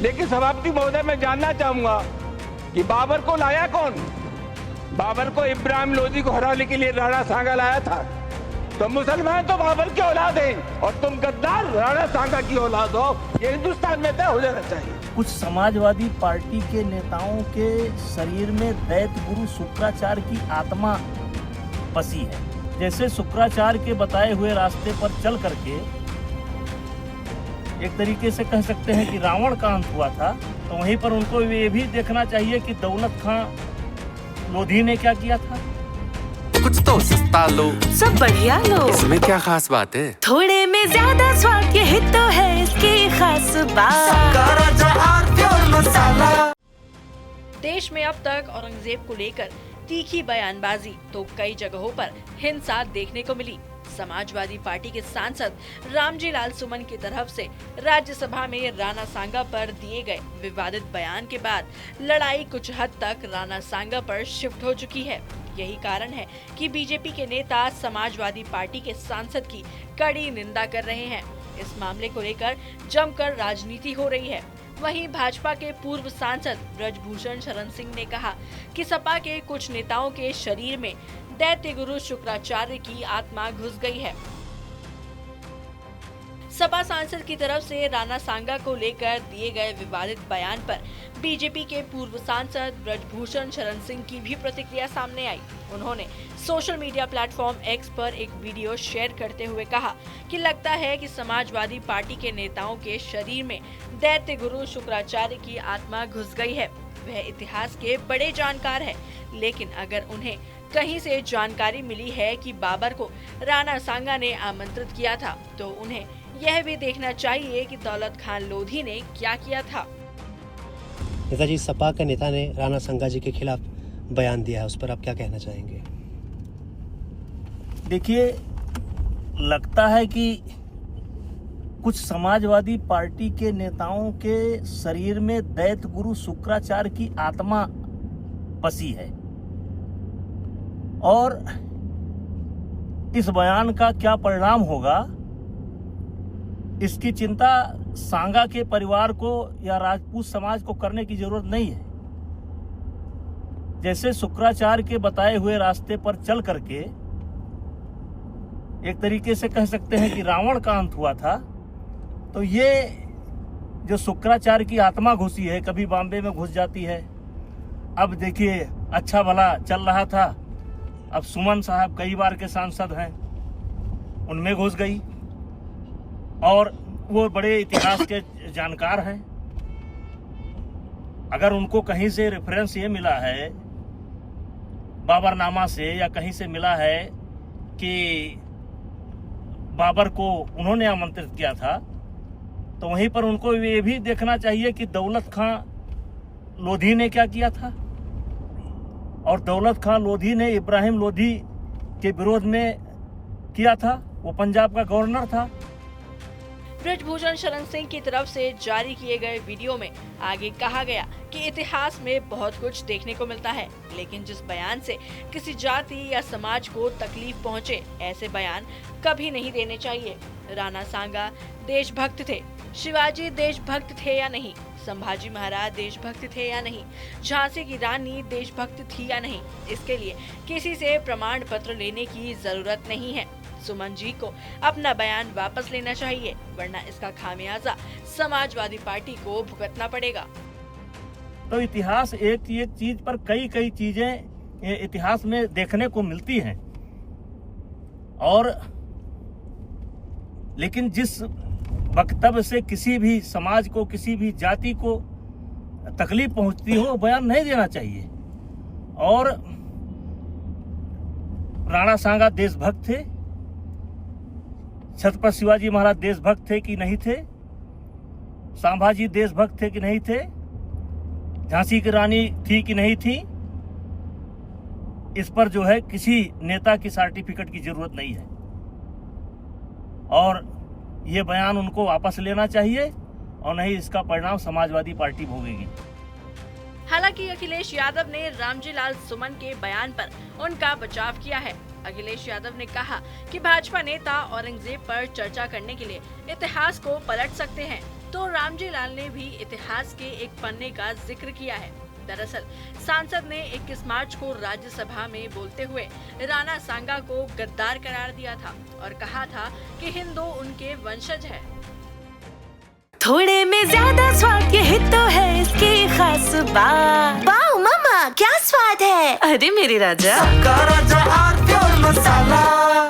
लेकिन सभापति महोदय, मैं जानना चाहूंगा कि बाबर को लाया कौन? बाबर को इब्राहिम लोधी को हराने के लिए राणा सांगा लाया था। तो मुसलमान तो बाबर की औलाद हैं और तुम गद्दार राणा सांगा की औलाद हो। ये हिंदुस्तान में तय हो जाना चाहिए। कुछ समाजवादी पार्टी के नेताओं के शरीर में दैत्य गुरु शुक्राचार्य की आत्मा बसी है। जैसे शुक्राचार्य के बताए हुए रास्ते पर चल करके एक तरीके से कह सकते हैं कि रावण का अंत हुआ था, तो वहीं पर उनको ये भी देखना चाहिए कि दौलत खां लोधी ने क्या किया था। कुछ तो सस्ता लो, सब बढ़िया लो, इसमें क्या खास बात है? थोड़े में ज्यादा स्वाद, यही तो है इसकी खास बात। देश में अब तक औरंगजेब को लेकर तीखी बयानबाजी तो कई जगहों पर हिंसा देखने को मिली। समाजवादी पार्टी के सांसद रामजी लाल सुमन की तरफ से राज्यसभा में राणा सांगा पर दिए गए विवादित बयान के बाद लड़ाई कुछ हद तक राणा सांगा पर शिफ्ट हो चुकी है। यही कारण है कि बीजेपी के नेता समाजवादी पार्टी के सांसद की कड़ी निंदा कर रहे हैं। इस मामले को लेकर जमकर राजनीति हो रही है। वहीं भाजपा के पूर्व सांसद ब्रजभूषण शरण सिंह ने कहा कि सपा के कुछ नेताओं के शरीर में दैत्य गुरु शुक्राचार्य की आत्मा घुस गई है। सपा सांसद की तरफ से राणा सांगा को लेकर दिए गए विवादित बयान पर बीजेपी के पूर्व सांसद ब्रजभूषण शरण सिंह की भी प्रतिक्रिया सामने आई। उन्होंने सोशल मीडिया प्लेटफॉर्म एक्स पर एक वीडियो शेयर करते हुए कहा कि लगता है कि समाजवादी पार्टी के नेताओं के शरीर में दैत्य गुरु शुक्राचार्य की आत्मा घुस गई है। वह इतिहास के बड़े जानकार हैं, लेकिन अगर उन्हें कहीं से जानकारी मिली है कि बाबर को राणा सांगा ने आमंत्रित किया था, तो उन्हें यह भी देखना चाहिए कि दौलत खान लोधी ने क्या किया था। नेताजी, सपा के नेता ने राणा सांगा जी के खिलाफ बयान दिया है, उस पर आप क्या कहना चाहेंगे? देखिए, लगता है कि कुछ समाजवादी पार्टी के नेताओं के शरीर में दैत्य गुरु शुक्राचार्य की आत्मा बसी है और इस बयान का क्या परिणाम होगा, इसकी चिंता सांगा के परिवार को या राजपूत समाज को करने की जरूरत नहीं है। जैसे शुक्राचार्य के बताए हुए रास्ते पर चल करके एक तरीके से कह सकते हैं कि रावण का अंत हुआ था, तो ये जो शुक्राचार्य की आत्मा घुसी है, कभी बॉम्बे में घुस जाती है। अब देखिए, अच्छा भला चल रहा था, अब सुमन साहब कई बार के सांसद हैं, उनमें घुस गई और वो बड़े इतिहास के जानकार हैं। अगर उनको कहीं से रेफरेंस ये मिला है बाबरनामा से या कहीं से मिला है कि बाबर को उन्होंने आमंत्रित किया था, तो वहीं पर उनको ये भी देखना चाहिए कि दौलत खां लोधी ने क्या किया था। और दौलत खां लोधी ने इब्राहिम लोधी के विरोध में किया था, वो पंजाब का गवर्नर था। ब्रजभूषण शरण सिंह की तरफ से जारी किए गए वीडियो में आगे कहा गया कि इतिहास में बहुत कुछ देखने को मिलता है, लेकिन जिस बयान से किसी जाति या समाज को तकलीफ पहुंचे, ऐसे बयान कभी नहीं देने चाहिए। राणा सांगा देशभक्त थे, शिवाजी देशभक्त थे या नहीं, संभाजी महाराज देशभक्त थे या नहीं, झांसी की रानी देशभक्त थी या नहीं, इसके लिए किसी से प्रमाण पत्र लेने की जरूरत नहीं है। सुमन जी को अपना बयान वापस लेना चाहिए, वरना इसका खामियाजा समाजवादी पार्टी को भुगतना पड़ेगा। तो इतिहास एक चीज पर कई चीजें इतिहास में देखने को मिलती हैं, और लेकिन जिस वक्तव्य से किसी भी समाज को, किसी भी जाति को तकलीफ पहुंचती हो, बयान नहीं देना चाहिए। और राणा सांगा देशभक्त थे, छत्रपति शिवाजी महाराज देशभक्त थे कि नहीं थे, संभाजी देशभक्त थे कि नहीं थे, झांसी की रानी थी कि नहीं थी, इस पर जो है किसी नेता की सर्टिफिकेट की जरूरत नहीं है। और ये बयान उनको वापस लेना चाहिए, और नहीं इसका परिणाम समाजवादी पार्टी भोगेगी। हालांकि अखिलेश यादव ने रामजी लाल सुमन के बयान पर उनका बचाव किया है। अखिलेश यादव ने कहा कि भाजपा नेता औरंगजेब पर चर्चा करने के लिए इतिहास को पलट सकते हैं, तो रामजी लाल ने भी इतिहास के एक पन्ने का जिक्र किया है। दरअसल सांसद ने 21 मार्च को राज्यसभा में बोलते हुए राणा सांगा को गद्दार करार दिया था और कहा था कि हिंदू उनके वंशज है। थोड़े में ज्यादा स्वाद, यही तो है इसकी खास बात। वाओ मम्मा, क्या स्वाद है। अरे मेरे राजा, राजा आर प्योर मसाला।